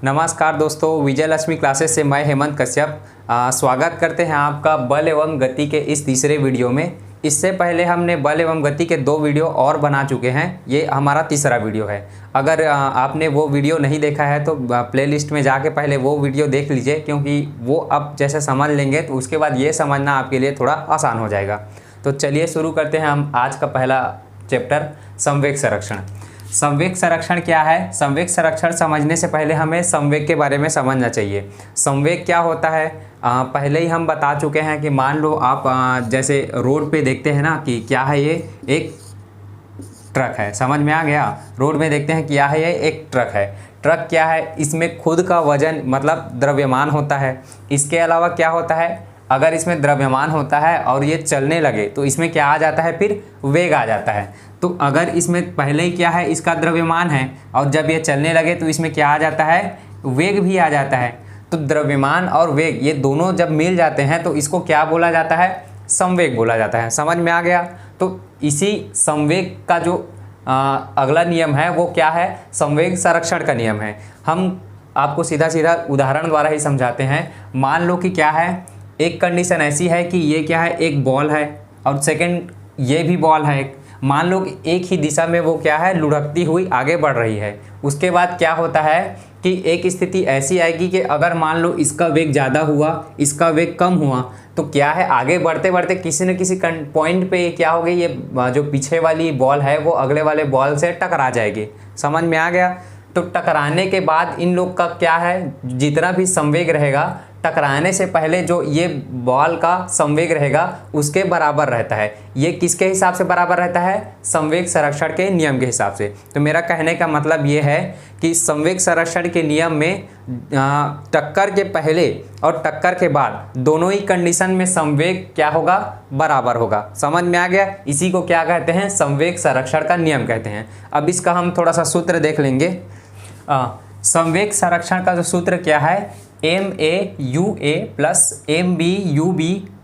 नमस्कार दोस्तों, विजय लक्ष्मी क्लासेस से मैं हेमंत कश्यप स्वागत करते हैं आपका बल एवं गति के इस तीसरे वीडियो में। इससे पहले हमने बल एवं गति के 2 वीडियो और बना चुके हैं। ये हमारा तीसरा वीडियो है। अगर आपने वो वीडियो नहीं देखा है तो प्लेलिस्ट में जाके पहले वो वीडियो देख लीजिए, क्योंकि वो अब जैसे समझ लेंगे तो उसके बाद ये समझना आपके लिए थोड़ा आसान हो जाएगा। तो चलिए शुरू करते हैं हम आज का पहला चैप्टर, संवेग संरक्षण। संवेग संरक्षण क्या है? संवेग संरक्षण समझने से पहले हमें संवेग के बारे में समझना चाहिए। संवेग क्या होता है पहले ही हम बता चुके हैं कि मान लो आप जैसे रोड पे देखते हैं ना कि क्या है, ये एक ट्रक है। समझ में आ गया? रोड में देखते हैं क्या है, ये एक ट्रक है। ट्रक क्या है? इसमें खुद का वजन मतलब द्रव्यमान होता है। इसके अलावा क्या होता है, अगर इसमें द्रव्यमान होता है और ये चलने लगे तो इसमें क्या आ जाता है, फिर वेग आ जाता है। तो अगर इसमें पहले ही क्या है, इसका द्रव्यमान है और जब ये चलने लगे तो इसमें क्या आ जाता है, वेग भी आ जाता है। तो द्रव्यमान और वेग ये दोनों जब मिल जाते हैं तो इसको क्या बोला जाता है, संवेग बोला जाता है। समझ में आ गया? तो इसी संवेग का जो अगला नियम है वो क्या है, संवेग संरक्षण का नियम है। हम आपको सीधा सीधा उदाहरण द्वारा ही समझाते हैं। मान लो कि क्या है, एक कंडीशन ऐसी है कि ये क्या है, एक बॉल है और सेकंड ये भी बॉल है। मान लो कि एक ही दिशा में वो क्या है, लुढ़कती हुई आगे बढ़ रही है। उसके बाद क्या होता है कि एक स्थिति ऐसी आएगी कि अगर मान लो इसका वेग ज़्यादा हुआ, इसका वेग कम हुआ, तो क्या है, आगे बढ़ते बढ़ते किसी न किसी पॉइंट पे क्या हो गई, ये जो पीछे वाली बॉल है वो अगले वाले बॉल से टकरा जाएगी। समझ में आ गया? तो टकराने के बाद इन लोग का क्या है, जितना भी संवेग रहेगा टकराने से पहले जो ये बॉल का संवेग रहेगा उसके बराबर रहता है। ये किसके हिसाब से बराबर रहता है, संवेग संरक्षण के नियम के हिसाब से। तो मेरा कहने का मतलब ये है कि संवेग संरक्षण के नियम में टक्कर के पहले और टक्कर के बाद दोनों ही कंडीशन में संवेग क्या होगा, बराबर होगा। समझ में आ गया? इसी को क्या कहते हैं, संवेग संरक्षण का नियम कहते हैं। अब इसका हम थोड़ा सा सूत्र देख लेंगे। संवेग संरक्षण का जो सूत्र क्या है, MA/UA plus MB/UB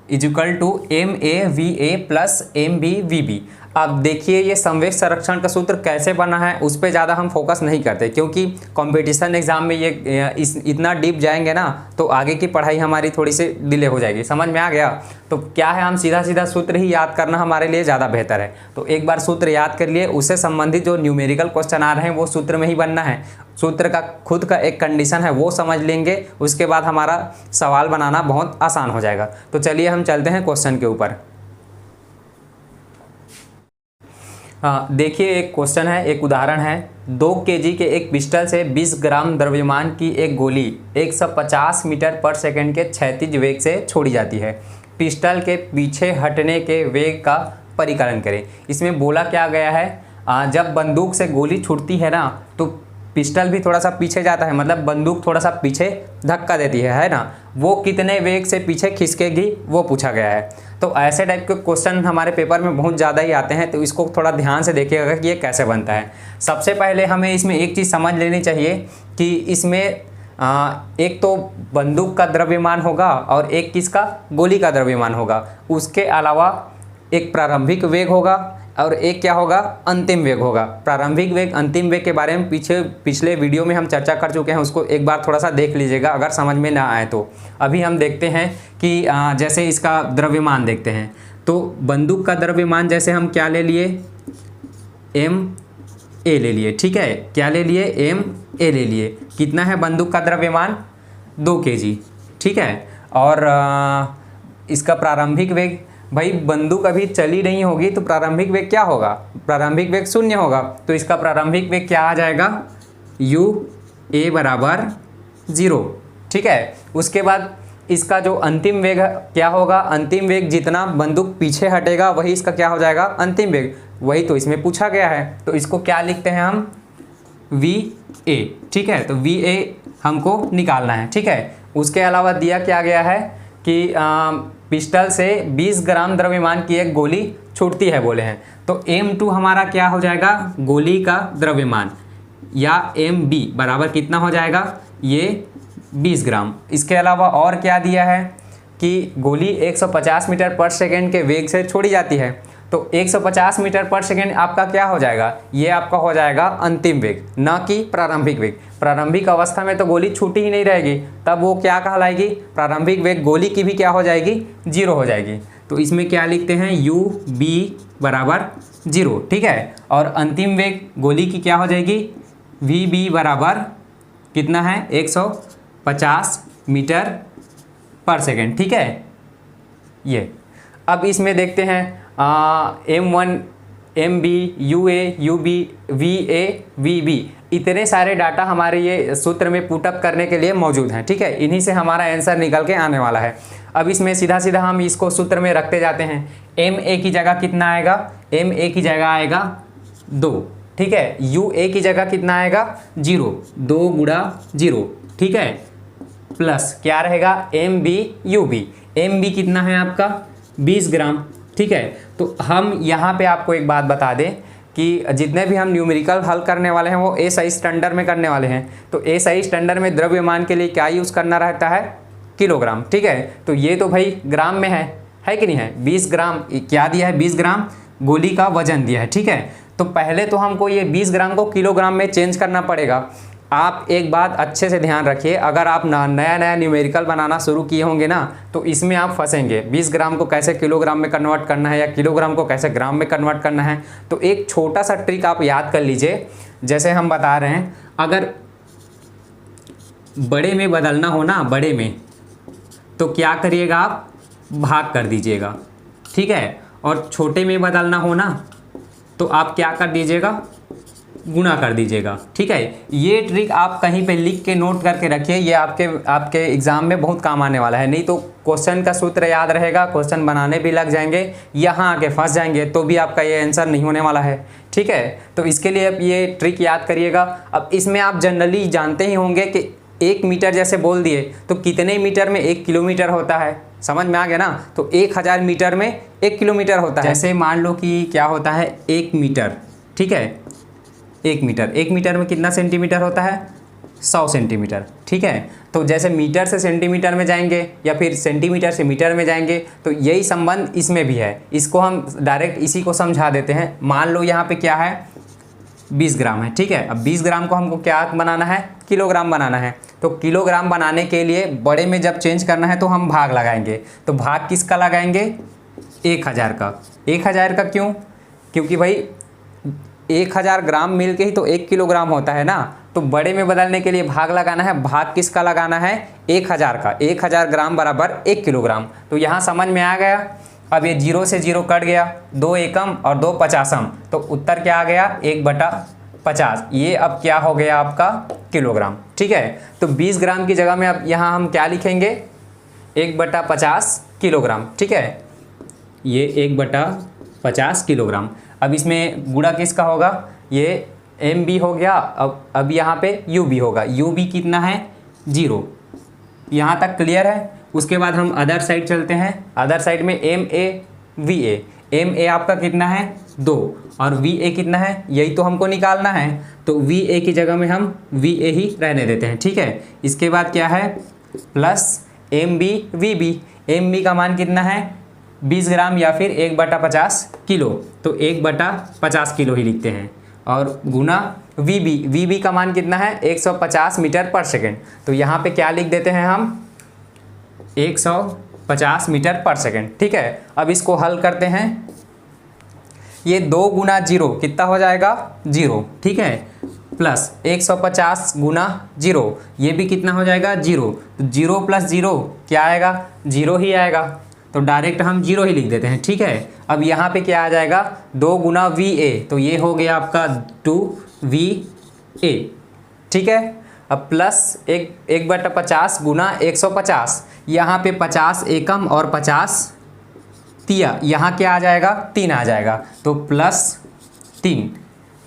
is equal to MA/VA plus MB/VB। अब देखिए ये संवेग संरक्षण का सूत्र कैसे बना है उस पर ज़्यादा हम फोकस नहीं करते, क्योंकि कंपटीशन एग्जाम में ये इतना डीप जाएंगे ना तो आगे की पढ़ाई हमारी थोड़ी सी डिले हो जाएगी। समझ में आ गया? तो क्या है, हम सीधा सीधा सूत्र ही याद करना हमारे लिए ज़्यादा बेहतर है। तो एक बार सूत्र याद कर लिए, उससे संबंधित जो न्यूमेरिकल क्वेश्चन आ रहे हैं वो सूत्र में ही बनना है। सूत्र का खुद का एक कंडीशन है वो समझ लेंगे, उसके बाद हमारा सवाल बनाना बहुत आसान हो जाएगा। तो चलिए हम चलते हैं क्वेश्चन के ऊपर। देखिए एक क्वेश्चन है, एक उदाहरण है। 2 kg के एक पिस्टल से 20 ग्राम द्रव्यमान की एक गोली 150 मीटर पर सेकंड के क्षैतिज वेग से छोड़ी जाती है। पिस्टल के पीछे हटने के वेग का परिकलन करें। इसमें बोला क्या गया है, जब बंदूक से गोली छूटती है ना तो पिस्टल भी थोड़ा सा पीछे जाता है, मतलब बंदूक थोड़ा सा पीछे धक्का देती है ना, वो कितने वेग से पीछे खिसकेगी वो पूछा गया है। तो ऐसे टाइप के क्वेश्चन हमारे पेपर में बहुत ज़्यादा ही आते हैं, तो इसको थोड़ा ध्यान से देखिएगा कि ये कैसे बनता है। सबसे पहले हमें इसमें एक चीज़ समझ लेनी चाहिए कि इसमें एक तो बंदूक का द्रव्यमान होगा और एक किसका, गोली का द्रव्यमान होगा। उसके अलावा एक प्रारंभिक वेग होगा और एक क्या होगा, अंतिम वेग होगा। प्रारंभिक वेग अंतिम वेग के बारे में पिछले वीडियो में हम चर्चा कर चुके हैं, उसको एक बार थोड़ा सा देख लीजिएगा अगर समझ में ना आए तो। अभी हम देखते हैं कि जैसे इसका द्रव्यमान देखते हैं। तो बंदूक का द्रव्यमान जैसे हम क्या ले लिए, MA ले लिए, ठीक है। क्या ले लिए, MA ले लिए। कितना है बंदूक का द्रव्यमान, 2 kg, ठीक है। और इसका प्रारंभिक वेग, भाई बंदूक अभी चली नहीं होगी तो प्रारंभिक वेग क्या होगा, प्रारंभिक वेग 0 होगा। तो इसका प्रारंभिक वेग क्या आ जाएगा, UA बराबर 0, ठीक है। उसके बाद इसका जो अंतिम वेग क्या होगा, अंतिम वेग जितना बंदूक पीछे हटेगा वही इसका क्या हो जाएगा, अंतिम वेग। वही तो इसमें पूछा गया है, तो इसको क्या लिखते हैं हम, VA, ठीक है। तो VA हमको निकालना है, ठीक है। उसके अलावा दिया क्या गया है कि पिस्टल से 20 ग्राम द्रव्यमान की एक गोली छूटती है बोले हैं। तो M2 हमारा क्या हो जाएगा, गोली का द्रव्यमान, या MB बराबर कितना हो जाएगा, ये 20 ग्राम। इसके अलावा और क्या दिया है कि गोली 150 मीटर पर सेकेंड के वेग से छोड़ी जाती है। तो 150 मीटर पर सेकेंड आपका क्या हो जाएगा, ये आपका हो जाएगा अंतिम वेग, न कि प्रारंभिक वेग। प्रारंभिक अवस्था में तो गोली छूटी ही नहीं रहेगी, तब वो क्या कहलाएगी, प्रारंभिक वेग गोली की भी क्या हो जाएगी, 0 हो जाएगी। तो इसमें क्या लिखते हैं, u b बराबर 0, ठीक है। और अंतिम वेग गोली की क्या हो जाएगी, v b बराबर कितना है, 150 मीटर पर सेकेंड, ठीक है। ये अब इसमें देखते हैं M1 MB UA UB VA VB, इतने सारे डाटा हमारे ये सूत्र में पुटअप करने के लिए मौजूद हैं, ठीक है। इन्हीं से हमारा आंसर निकल के आने वाला है। अब इसमें सीधा सीधा हम इसको सूत्र में रखते जाते हैं। MA की जगह कितना आएगा, MA की जगह आएगा 2, ठीक है। UA की जगह कितना आएगा, 0, 2 गुणा 0, ठीक है, प्लस क्या रहेगा MB UB। MB कितना है आपका 20 ग्राम, ठीक है। तो हम यहाँ पे आपको एक बात बता दें कि जितने भी हम न्यूमेरिकल हल करने वाले हैं वो SI स्टैंडर्ड में करने वाले हैं। तो SI स्टैंडर्ड में द्रव्यमान के लिए क्या यूज़ करना रहता है, किलोग्राम, ठीक है। तो ये तो भाई ग्राम में है कि नहीं है, 20 ग्राम क्या दिया है, 20 ग्राम गोली का वजन दिया है, ठीक है। तो पहले तो हमको ये 20 ग्राम को किलोग्राम में चेंज करना पड़ेगा। आप एक बात अच्छे से ध्यान रखिए, अगर आप नया नया न्यूमेरिकल बनाना शुरू किए होंगे ना, तो इसमें आप फंसेंगे। 20 ग्राम को कैसे किलोग्राम में कन्वर्ट करना है या किलोग्राम को कैसे ग्राम में कन्वर्ट करना है। तो एक छोटा सा ट्रिक आप याद कर लीजिए। जैसे हम बता रहे हैं, अगर बड़े में बदलना हो ना, बड़े में, तो क्या करिएगा, आप भाग कर दीजिएगा, ठीक है। और छोटे में बदलना हो ना, तो आप क्या कर दीजिएगा, गुणा कर दीजिएगा, ठीक है। ये ट्रिक आप कहीं पे लिख के नोट करके रखिए, ये आपके एग्ज़ाम में बहुत काम आने वाला है। नहीं तो क्वेश्चन का सूत्र याद रहेगा, क्वेश्चन बनाने भी लग जाएंगे, यहाँ आके फंस जाएंगे, तो भी आपका ये आंसर नहीं होने वाला है, ठीक है। तो इसके लिए आप ये ट्रिक याद करिएगा। अब इसमें आप जनरली जानते ही होंगे कि 1 मीटर जैसे बोल दिए तो कितने मीटर में 1 किलोमीटर होता है, समझ में आ गया ना। तो 1000 मीटर में 1 किलोमीटर होता है। जैसे मान लो कि क्या होता है 1 मीटर, ठीक है, 1 मीटर में कितना सेंटीमीटर होता है, 100 सेंटीमीटर, ठीक है। तो जैसे मीटर से सेंटीमीटर में जाएंगे या फिर सेंटीमीटर से मीटर में जाएंगे, तो यही संबंध इसमें भी है। इसको हम डायरेक्ट इसी को समझा देते हैं। मान लो यहाँ पे क्या है, 20 ग्राम है, ठीक है। अब 20 ग्राम को हमको क्या बनाना है, किलोग्राम बनाना है। तो किलोग्राम बनाने के लिए बड़े में जब चेंज करना है तो हम भाग लगाएंगे। तो भाग किसका लगाएंगे, 1000 का। 1000 का क्यों, क्योंकि भाई 1000 ग्राम मिल के ही तो 1 किलोग्राम होता है ना। तो बड़े में बदलने के लिए भाग लगाना है, भाग किसका लगाना है, 1000 का। 1000 ग्राम बराबर 1 किलोग्राम। तो यहाँ समझ में आ गया। अब ये 0 से 0 कट गया, 2 एकम और 2 पचासम, तो उत्तर क्या आ गया, 1/50। ये अब क्या हो गया आपका किलोग्राम, ठीक है। तो 20 ग्राम की जगह में अब यहाँ हम क्या लिखेंगे, 1/50 किलोग्राम, ठीक है। ये 1/50 किलोग्राम। अब इसमें गुणा किसका होगा, ये MB हो गया। अब यहाँ पे UB होगा। UB कितना है, 0। यहाँ तक क्लियर है। उसके बाद हम अदर साइड चलते हैं। अदर साइड में MA VA। MA आपका कितना है, 2, और VA कितना है, यही तो हमको निकालना है। तो VA की जगह में हम VA ही रहने देते हैं, ठीक है। इसके बाद क्या है, प्लस MB VB। MB का मान कितना है, 20 ग्राम या फिर 1/50 किलो। तो 1/50 किलो ही लिखते हैं। और गुना VB का मान कितना है, 150 मीटर पर सेकेंड। तो यहाँ पे क्या लिख देते हैं हम, 150 मीटर पर सेकेंड, ठीक है। अब इसको हल करते हैं। ये 2 गुना 0 कितना हो जाएगा, 0, ठीक है, प्लस 150 गुना 0, ये भी कितना हो जाएगा, 0। तो 0 + 0 क्या आएगा, 0 ही आएगा। तो डायरेक्ट हम 0 ही लिख देते हैं, ठीक है। अब यहाँ पे क्या आ जाएगा, 2 गुना VA, तो ये हो गया आपका 2VA, ठीक है। अब प्लस 1/50 गुना 150, यहाँ पे 50 एकम और 50 तिया, यहाँ क्या आ जाएगा, 3 आ जाएगा। तो +3।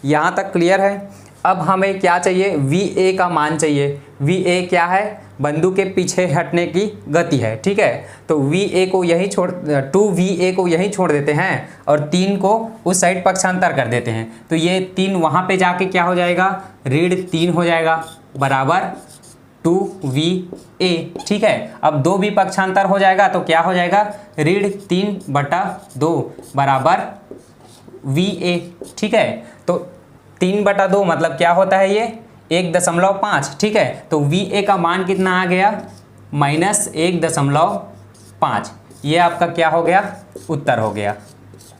यहाँ तक क्लियर है। अब हमें क्या चाहिए, VA का मान चाहिए। VA क्या है, बंदूक के पीछे हटने की गति है, ठीक है। तो VA को यही 2VA को यहीं छोड़ देते हैं और 3 को उस साइड पक्षांतर कर देते हैं। तो ये 3 वहाँ पे जाके क्या हो जाएगा, ऋण 3 हो जाएगा, बराबर 2VA, ठीक है। अब 2B पक्षांतर हो जाएगा तो क्या हो जाएगा, ऋण 3/2 बराबर VA, ठीक है। तो 3/2 मतलब क्या होता है, ये 1.5, ठीक है। तो VA का मान कितना आ गया, -1.5। ये आपका क्या हो गया, उत्तर हो गया,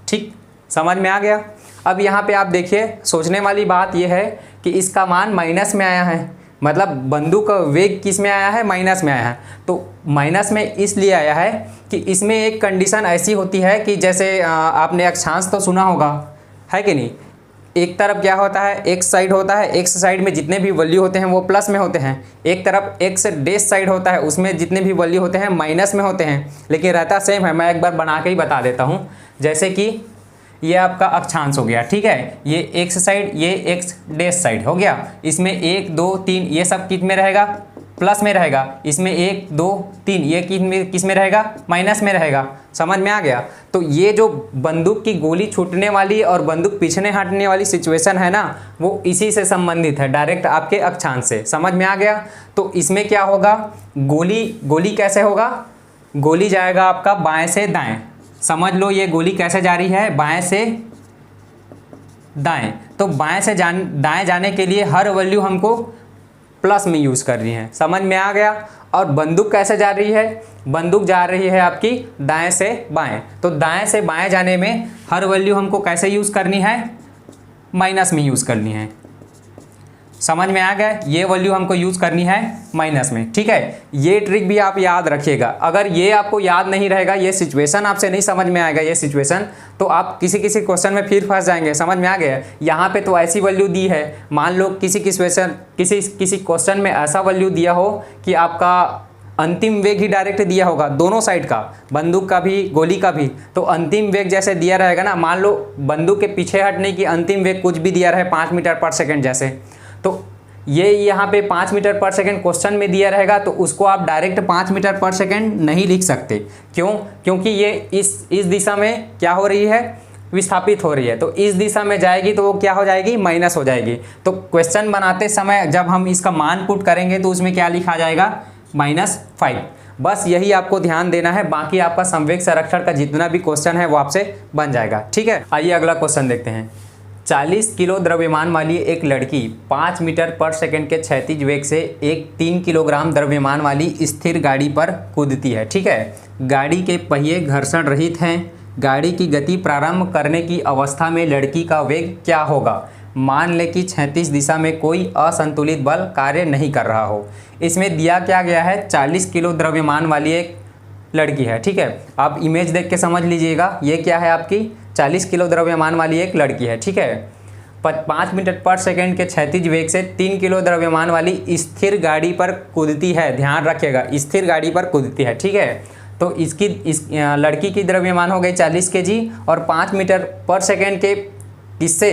ठीक, समझ में आ गया। अब यहाँ पे आप देखिए, सोचने वाली बात यह है कि इसका मान माइनस में आया है, मतलब बंदूक का वेग किस में आया है, माइनस में आया है। तो माइनस में इसलिए आया है कि इसमें एक कंडीशन ऐसी होती है कि जैसे आपने अक्षांश तो सुना होगा, है कि नहीं। एक तरफ क्या होता है, एक्स साइड होता है, एक्स साइड में जितने भी वैल्यू होते हैं वो प्लस में होते हैं। एक तरफ एक्स डैश साइड होता है, उसमें जितने भी वैल्यू होते हैं माइनस में होते हैं, लेकिन रहता सेम है। मैं एक बार बना के ही बता देता हूँ। जैसे कि ये आपका अक्षांश हो गया, ठीक है, ये एक्स साइड, ये एक्स डैश साइड हो गया। इसमें 1 2 3 ये सब किस में रहेगा, प्लस में रहेगा। इसमें 1 2 3 ये किस में रहेगा, माइनस में रहेगा। समझ में आ गया। तो ये जो बंदूक की गोली छूटने वाली और बंदूक पीछे हटने वाली सिचुएशन है ना, वो इसी से संबंधित है, डायरेक्ट आपके अक्षांश से। समझ में आ गया। तो इसमें क्या होगा, गोली कैसे होगा, गोली जाएगा आपका बाएं से दाएं। समझ लो ये गोली कैसे जा रही है, बाएं से दाएं। तो बाएं से दाएं जाने के लिए हर वैल्यू हमको प्लस में यूज़ कर रही है। समझ में आ गया। और बंदूक कैसे जा रही है, बंदूक जा रही है आपकी दाएं से बाएं। तो दाएं से बाएं जाने में हर वैल्यू हमको कैसे यूज़ करनी है, माइनस में यूज़ करनी है। समझ में आ गया। ये वैल्यू हमको यूज़ करनी है माइनस में, ठीक है। ये ट्रिक भी आप याद रखिएगा। अगर ये आपको याद नहीं रहेगा, ये सिचुएशन आपसे नहीं समझ में आएगा, ये सिचुएशन, तो आप किसी क्वेश्चन में फिर फंस जाएंगे। समझ में आ गया। यहाँ पे तो ऐसी वैल्यू दी है, मान लो किसी क्वेश्चन में ऐसा वैल्यू दिया हो कि आपका अंतिम वेग ही डायरेक्ट दिया होगा, दोनों साइड का, बंदूक का भी गोली का भी। तो अंतिम वेग जैसे दिया रहेगा ना, मान लो बंदूक के पीछे हटने की अंतिम वेग कुछ भी दिया रहे 5 मीटर पर सेकेंड जैसे, तो ये यहाँ पे 5 मीटर पर सेकेंड क्वेश्चन में दिया रहेगा, तो उसको आप डायरेक्ट 5 मीटर पर सेकेंड नहीं लिख सकते। क्यों, क्योंकि ये इस दिशा में क्या हो रही है, विस्थापित हो रही है। तो इस दिशा में जाएगी तो वो क्या हो जाएगी, माइनस हो जाएगी। तो क्वेश्चन बनाते समय जब हम इसका मान पुट करेंगे तो उसमें क्या लिखा जाएगा, -5। बस यही आपको ध्यान देना है। बाकी आपका संवेग संरक्षण का जितना भी क्वेश्चन है वो आपसे बन जाएगा, ठीक है। आइए अगला क्वेश्चन देखते हैं। 40 किलो द्रव्यमान वाली एक लड़की 5 मीटर पर सेकंड के क्षैतिज वेग से एक 3 किलोग्राम द्रव्यमान वाली स्थिर गाड़ी पर कूदती है, ठीक है। गाड़ी के पहिए घर्षण रहित हैं। गाड़ी की गति प्रारंभ करने की अवस्था में लड़की का वेग क्या होगा। मान लें कि क्षैतिज दिशा में कोई असंतुलित बल कार्य नहीं कर रहा हो। इसमें दिया क्या गया है, 40 किलो द्रव्यमान वाली एक लड़की है, ठीक है। आप इमेज देख के समझ लीजिएगा, ये क्या है, आपकी 40 किलो द्रव्यमान वाली एक लड़की है, ठीक है। 5 मीटर पर सेकेंड के क्षैतिज वेग से 3 किलो द्रव्यमान वाली स्थिर गाड़ी पर कूदती है। ध्यान रखिएगा, स्थिर गाड़ी पर कूदती है, ठीक है। तो इस लड़की की द्रव्यमान हो गई 40 kg और 5 मीटर पर सेकेंड के किससे,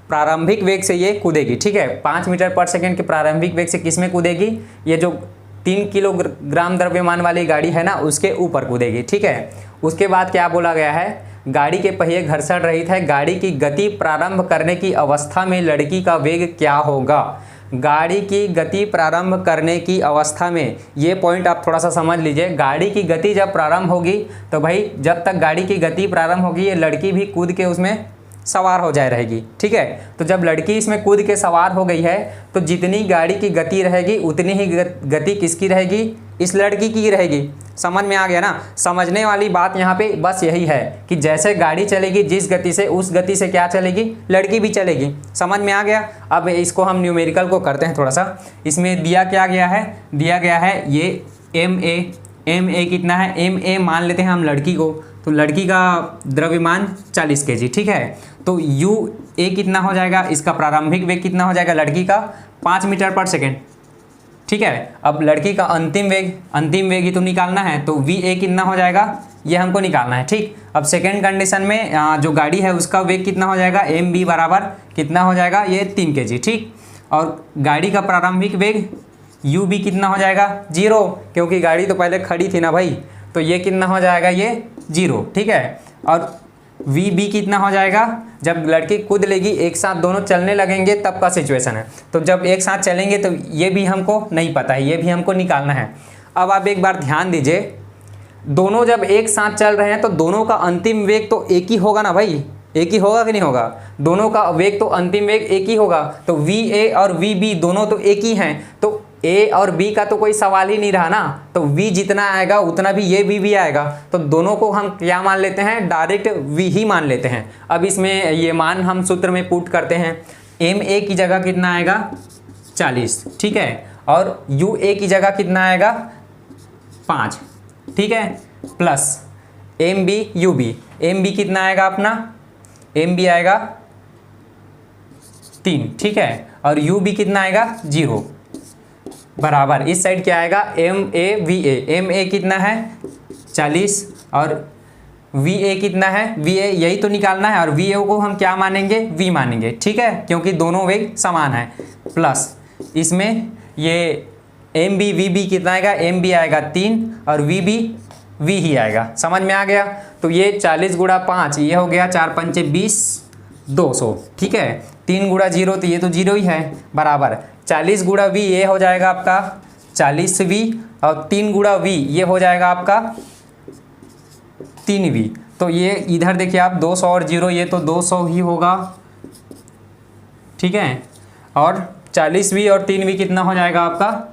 प्रारंभिक वेग से ये कूदेगी, ठीक है। 5 मीटर पर सेकेंड के प्रारंभिक वेग से किस में कूदेगी, ये जो 3 किलोग्राम द्रव्यमान वाली गाड़ी है ना, उसके ऊपर कूदेगी, ठीक है। उसके बाद क्या बोला गया है, गाड़ी के पहिए घर्षण रहित है। गाड़ी की गति प्रारंभ करने की अवस्था में लड़की का वेग क्या होगा। गाड़ी की गति प्रारंभ करने की अवस्था में, ये पॉइंट आप थोड़ा सा समझ लीजिए। गाड़ी की गति जब प्रारंभ होगी तो भाई जब तक गाड़ी की गति प्रारंभ होगी ये लड़की भी कूद के उसमें सवार हो जाए रहेगी, ठीक है। तो जब लड़की इसमें कूद के सवार हो गई है तो जितनी गाड़ी की गति रहेगी उतनी ही गति किसकी रहेगी, इस लड़की की रहेगी। समझ में आ गया ना। समझने वाली बात यहाँ पे बस यही है कि जैसे गाड़ी चलेगी जिस गति से, उस गति से क्या चलेगी, लड़की भी चलेगी। समझ में आ गया। अब इसको हम न्यूमेरिकल को करते हैं थोड़ा सा। इसमें दिया क्या गया है, दिया गया है ये एम ए कितना है, एम ए मान लेते हैं हम लड़की को, तो लड़की का द्रव्यमान 40 kg, ठीक है। तो यू ए कितना हो जाएगा, इसका प्रारंभिक वेग कितना हो जाएगा लड़की का, 5 मीटर पर सेकेंड, ठीक है। अब लड़की का अंतिम वेग ही तो निकालना है, तो वी ए कितना हो जाएगा, ये हमको निकालना है, ठीक। अब सेकेंड कंडीशन में जो गाड़ी है उसका वेग कितना हो जाएगा, एम बी बराबर कितना हो जाएगा, ये 3 kg, ठीक। और गाड़ी का प्रारंभिक वेग यू बी कितना हो जाएगा, 0, क्योंकि गाड़ी तो पहले खड़ी थी ना भाई, तो ये कितना हो जाएगा, ये 0, ठीक है। और वी बी कितना हो जाएगा, जब लड़की कूद लेगी एक साथ दोनों चलने लगेंगे तब का सिचुएशन है। तो जब एक साथ चलेंगे तो ये भी हमको नहीं पता है, ये भी हमको निकालना है। अब आप एक बार ध्यान दीजिए, दोनों जब एक साथ चल रहे हैं तो दोनों का अंतिम वेग तो एक ही होगा ना भाई, एक ही होगा कि नहीं होगा? दोनों का वेग तो अंतिम वेग एक ही होगा। तो VA और VB दोनों तो एक ही हैं, तो A और B का तो कोई सवाल ही नहीं रहा ना। तो V जितना आएगा उतना भी ये भी आएगा। तो दोनों को हम क्या मान लेते हैं? डायरेक्ट V ही मान लेते हैं। अब इसमें ये मान हम सूत्र में पुट करते हैं। MA की जगह कितना आएगा? 40, ठीक है। और UA की जगह कितना आएगा? 5, ठीक है। प्लस MB UB, MB कितना आएगा अपना? MB आएगा 3, ठीक है। और UB कितना आएगा? 0 बराबर इस साइड क्या आएगा? MA VA, MA कितना है? 40 और VA कितना है? VA यही तो निकालना है, और VA को हम क्या मानेंगे? V मानेंगे, ठीक है, क्योंकि दोनों वेग समान है। प्लस इसमें ये MB VB कितना आएगा? MB आएगा 3 और VB V ही आएगा। समझ में आ गया? तो ये 40 गुणा 5 ये हो गया 4 पंचे 20, 200, ठीक है। 3 गुणा 0 तो ये तो 0 ही है, बराबर 40 गुणा V ये हो जाएगा आपका 40V, और 3 गुणा V ये हो जाएगा आपका 3V। तो ये इधर देखिए आप 200 और 0 ये तो 200 ही होगा, ठीक है। और 40V और 3V कितना हो जाएगा आपका?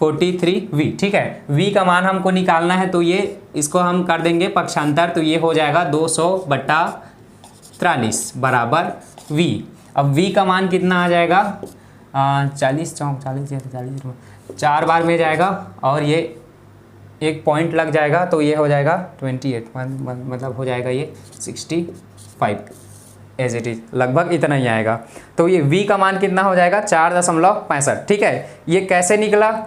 43V, ठीक है। V का मान हमको निकालना है, तो ये इसको हम कर देंगे पक्षांतर, तो ये हो जाएगा 200/43 बराबर V। अब V का मान कितना आ जाएगा? 40 चौक 40 40 4 बार में जाएगा, और ये एक पॉइंट लग जाएगा, तो ये हो जाएगा 28, मतलब हो जाएगा ये 65 एज इट इज, लगभग इतना ही आएगा। तो ये V का मान कितना हो जाएगा? 4.65, ठीक है। ये कैसे निकला?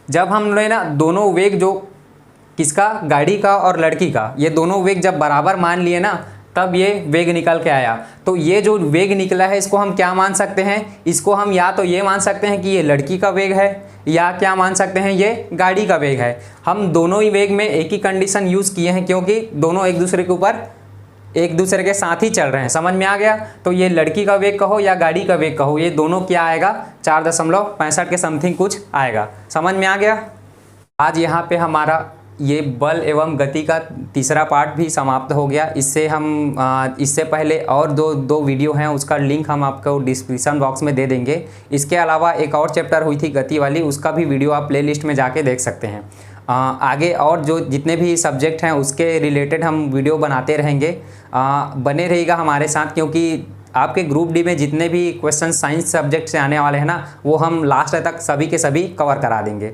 जब हमने ना दोनों वेग, जो किसका? गाड़ी का और लड़की का, ये दोनों वेग जब बराबर मान लिए ना, तब ये वेग निकल के आया। तो ये जो वेग निकला है इसको हम क्या मान सकते हैं? इसको हम या तो ये मान सकते हैं कि ये लड़की का वेग है, या क्या मान सकते हैं? ये गाड़ी का वेग है। हम दोनों ही वेग में एक ही कंडीशन यूज़ किए हैं, क्योंकि दोनों एक दूसरे के ऊपर एक दूसरे के साथ ही चल रहे हैं। समझ में आ गया? तो ये लड़की का वेग कहो या गाड़ी का वेग कहो, ये दोनों क्या आएगा? 4.65 के समथिंग कुछ आएगा। समझ में आ गया? आज यहाँ पे हमारा ये बल एवं गति का तीसरा पार्ट भी समाप्त हो गया। इससे हम इससे पहले और दो वीडियो हैं, उसका लिंक हम आपको डिस्क्रिप्शन बॉक्स में दे देंगे। इसके अलावा एक और चैप्टर हुई थी गति वाली, उसका भी वीडियो आप प्लेलिस्ट में जाके देख सकते हैं। आगे और जो जितने भी सब्जेक्ट हैं उसके रिलेटेड हम वीडियो बनाते रहेंगे। बने रहिएगा हमारे साथ, क्योंकि आपके ग्रुप डी में जितने भी क्वेश्चन साइंस सब्जेक्ट से आने वाले हैं ना, वो हम लास्ट तक सभी के सभी कवर करा देंगे।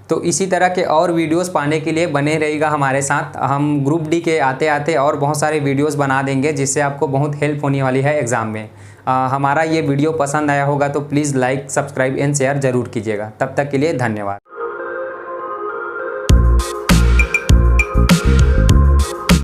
तो इसी तरह के और वीडियोस पाने के लिए बने रहिएगा हमारे साथ। हम ग्रुप डी के आते आते और बहुत सारे वीडियोस बना देंगे, जिससे आपको बहुत हेल्प होने वाली है एग्ज़ाम में। हमारा ये वीडियो पसंद आया होगा तो please like, subscribe and share ज़रूर कीजिएगा। तब तक के लिए धन्यवाद।